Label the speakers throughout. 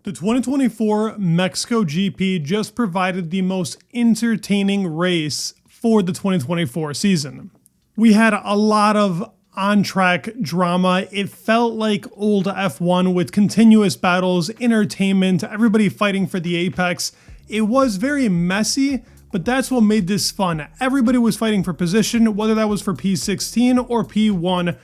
Speaker 1: The 2024 Mexico GP just provided the most entertaining race for the 2024 season. We had a lot of on-track drama. It felt like old F1 with continuous battles, entertainment, everybody fighting for the apex. It was very messy, but that's what made this fun. Everybody was fighting for position, whether that was for P16 or P1.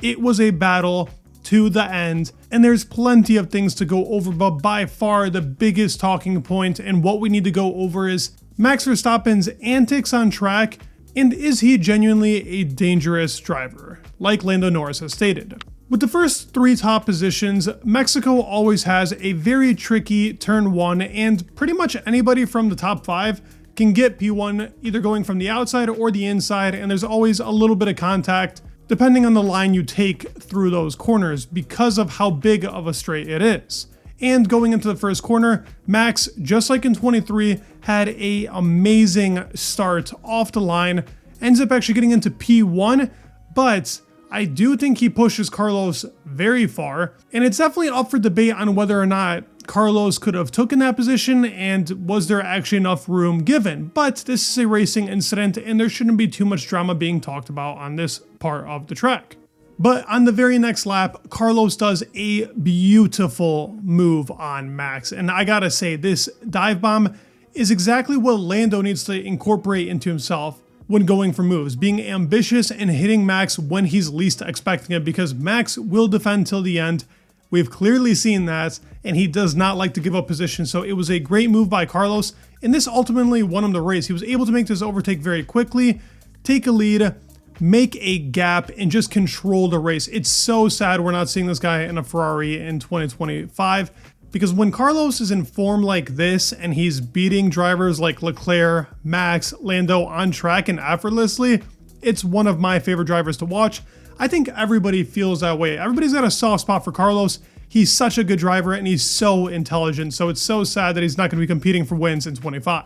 Speaker 1: It was a battle to the end, and there's plenty of things to go over, but by far the biggest talking point and what we need to go over is Max Verstappen's antics on track, and is he genuinely a dangerous driver, like Lando Norris has stated. With the first three top positions, Mexico always has a very tricky turn one, and pretty much anybody from the top five can get P1 either going from the outside or the inside, and there's always a little bit of contact depending on the line you take through those corners because of how big of a straight it is. And going into the first corner, Max, just like in 23, had an amazing start off the line, ends up actually getting into P1, but I do think he pushes Carlos very far, and it's definitely up for debate on whether or not Carlos could have taken that position and was there actually enough room given. But this is a racing incident and there shouldn't be too much drama being talked about on this part of the track. But on the very next lap, Carlos does a beautiful move on Max. And I gotta say, this dive bomb is exactly what Lando needs to incorporate into himself when going for moves, being ambitious and hitting Max when he's least expecting it, because Max will defend till the end. We've clearly seen that, and he does not like to give up position, so it was a great move by Carlos, and this ultimately won him the race. He was able to make this overtake very quickly, take a lead, make a gap, and just control the race. It's so sad we're not seeing this guy in a Ferrari in 2025, because when Carlos is in form like this, and he's beating drivers like Leclerc, Max, Lando on track and effortlessly, it's one of my favorite drivers to watch. I think everybody feels that way. Everybody's got a soft spot for Carlos. He's such a good driver and he's so intelligent. So it's so sad that he's not going to be competing for wins in 25.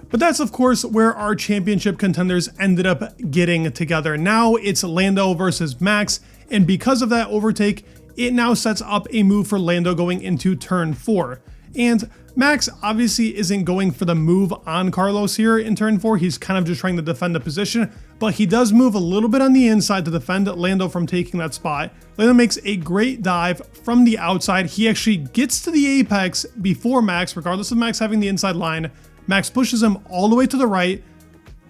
Speaker 1: But that's of course where our championship contenders ended up getting together. Now it's Lando versus Max. And because of that overtake, it now sets up a move for Lando going into turn 4. And Max obviously isn't going for the move on Carlos here in turn 4. He's kind of just trying to defend the position, but he does move a little bit on the inside to defend Lando from taking that spot. Lando makes a great dive from the outside. He actually gets to the apex before Max, regardless of Max having the inside line. Max pushes him all the way to the right.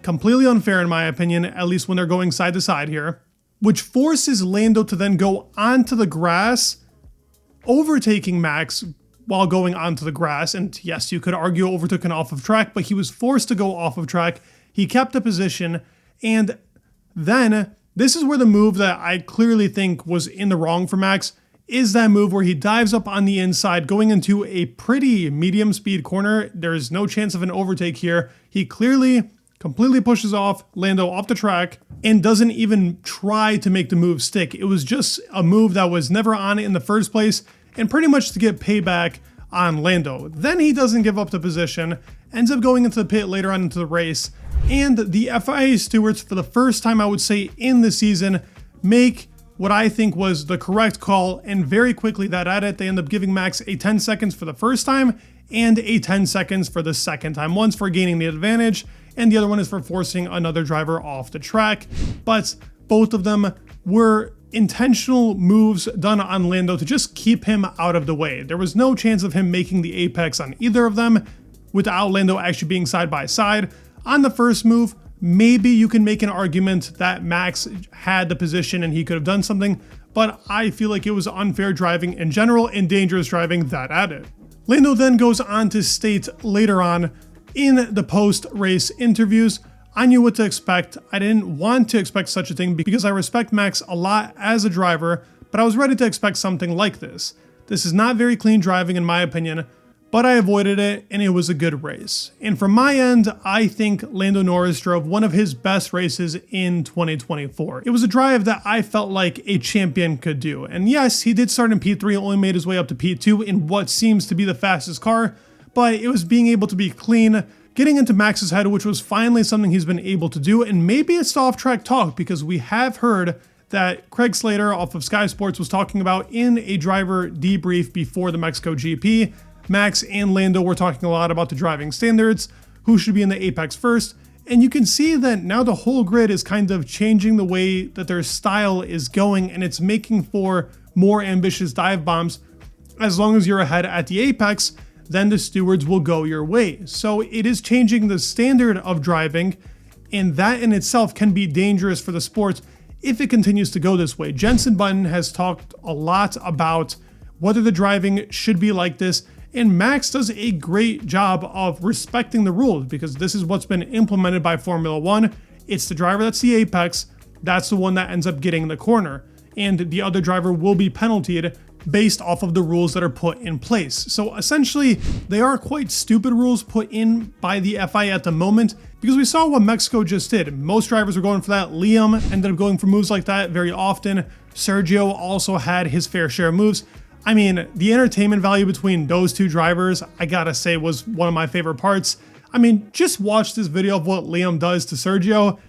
Speaker 1: Completely unfair in my opinion, at least when they're going side to side here, which forces Lando to then go onto the grass, overtaking Max while going onto the grass. And yes, you could argue overtook an off of track, but he was forced to go off of track. He kept the position. And then this is where the move that I clearly think was in the wrong for Max is that move where he dives up on the inside going into a pretty medium speed corner. There's no chance of an overtake here. He clearly completely pushes off Lando off the track and doesn't even try to make the move stick. It was just a move that was never on in the first place, and pretty much to get payback on Lando. Then he doesn't give up the position, ends up going into the pit later on into the race, and the FIA stewards, for the first time I would say in the season, make what I think was the correct call, and very quickly that at it, they end up giving Max a 10 seconds for the first time and a 10 seconds for the second time. One's for gaining the advantage, and the other one is for forcing another driver off the track. But both of them were intentional moves done on Lando to just keep him out of the way. There was no chance of him making the apex on either of them without Lando actually being side by side. On the first move, maybe you can make an argument that Max had the position and he could have done something, but I feel like it was unfair driving in general and dangerous driving that added. Lando then goes on to state later on in the post-race interviews, I knew what to expect. I didn't want to expect such a thing because I respect Max a lot as a driver, but I was ready to expect something like this. This is not very clean driving in my opinion, but I avoided it and it was a good race. And from my end, I think Lando Norris drove one of his best races in 2024. It was a drive that I felt like a champion could do. And yes, he did start in P3, only made his way up to P2 in what seems to be the fastest car, but it was being able to be clean, getting into Max's head, which was finally something he's been able to do. And maybe it's off-track talk because we have heard that Craig Slater off of Sky Sports was talking about in a driver debrief before the Mexico GP Max and Lando were talking a lot about the driving standards, who should be in the apex first, and you can see that now the whole grid is kind of changing the way that their style is going, and it's making for more ambitious dive bombs. As long as you're ahead at the apex, then the stewards will go your way. So it is changing the standard of driving, and that in itself can be dangerous for the sport if it continues to go this way. Jenson Button has talked a lot about whether the driving should be like this, and Max does a great job of respecting the rules because this is what's been implemented by Formula One. It's the driver that's the apex, that's the one that ends up getting the corner, and the other driver will be penaltied based off of the rules that are put in place. So essentially, they are quite stupid rules put in by the FIA at the moment, because we saw what Mexico just did. Most drivers were going for that. Liam ended up going for moves like that very often. Sergio also had his fair share of moves. I mean, the entertainment value between those two drivers, I gotta say, was one of my favorite parts. I mean, just watch this video of what Liam does to Sergio.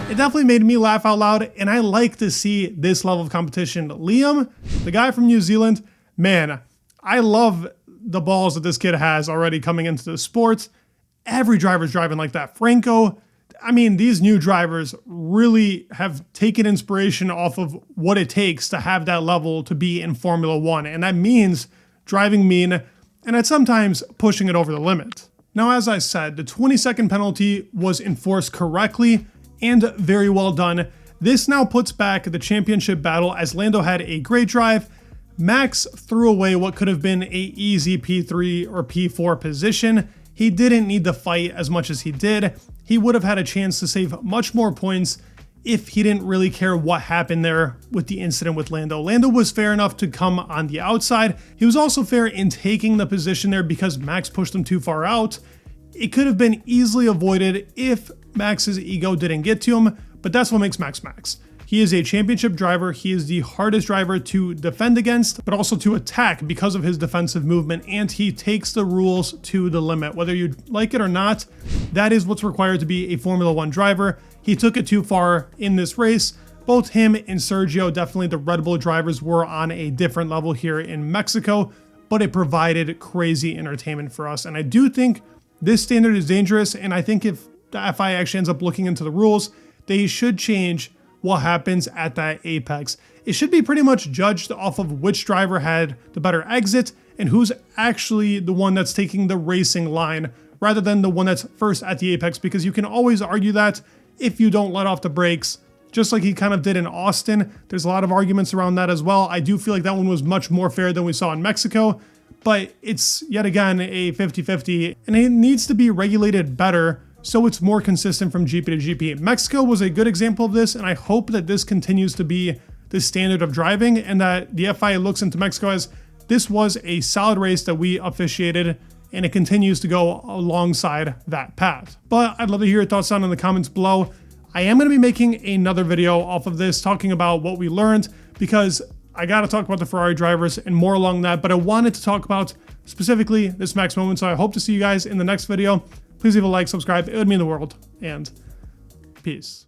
Speaker 1: It definitely made me laugh out loud, and I like to see this level of competition. Liam, the guy from New Zealand, man, I love the balls that this kid has already coming into the sport. Every driver's driving like that. Franco, I mean, these new drivers really have taken inspiration off of what it takes to have that level to be in Formula One, and that means driving mean, and at sometimes pushing it over the limit. Now, as I said, the 20-second penalty was enforced correctly, and very well done. This now puts back the championship battle as Lando had a great drive. Max threw away what could have been a easy P3 or P4 position. He didn't need to fight as much as he did. He would have had a chance to save much more points if he didn't really care what happened there with the incident with Lando. Lando was fair enough to come on the outside. He was also fair in taking the position there because Max pushed him too far out. It could have been easily avoided if Max's ego didn't get to him, but that's what makes Max Max. He is a championship driver. He is the hardest driver to defend against, but also to attack because of his defensive movement, and he takes the rules to the limit. Whether you like it or not, that is what's required to be a Formula One driver. He took it too far in this race. Both him and Sergio, definitely the Red Bull drivers, were on a different level here in Mexico, but it provided crazy entertainment for us. And I do think this standard is dangerous, and I think if the FIA actually ends up looking into the rules, they should change what happens at that apex. It should be pretty much judged off of which driver had the better exit and who's actually the one that's taking the racing line rather than the one that's first at the apex, because you can always argue that if you don't let off the brakes, just like he kind of did in Austin. There's a lot of arguments around that as well. I do feel like that one was much more fair than we saw in Mexico, but it's yet again a 50-50, and it needs to be regulated better so it's more consistent from GP to GP. Mexico was a good example of this, and I hope that this continues to be the standard of driving and that the FIA looks into Mexico as this was a solid race that we officiated, and it continues to go alongside that path. But I'd love to hear your thoughts down in the comments below. I am going to be making another video off of this talking about what we learned, because I got to talk about the Ferrari drivers and more along that, but I wanted to talk about specifically this Max moment, so I hope to see you guys in the next video. Please leave a like, subscribe, it would mean the world, and peace.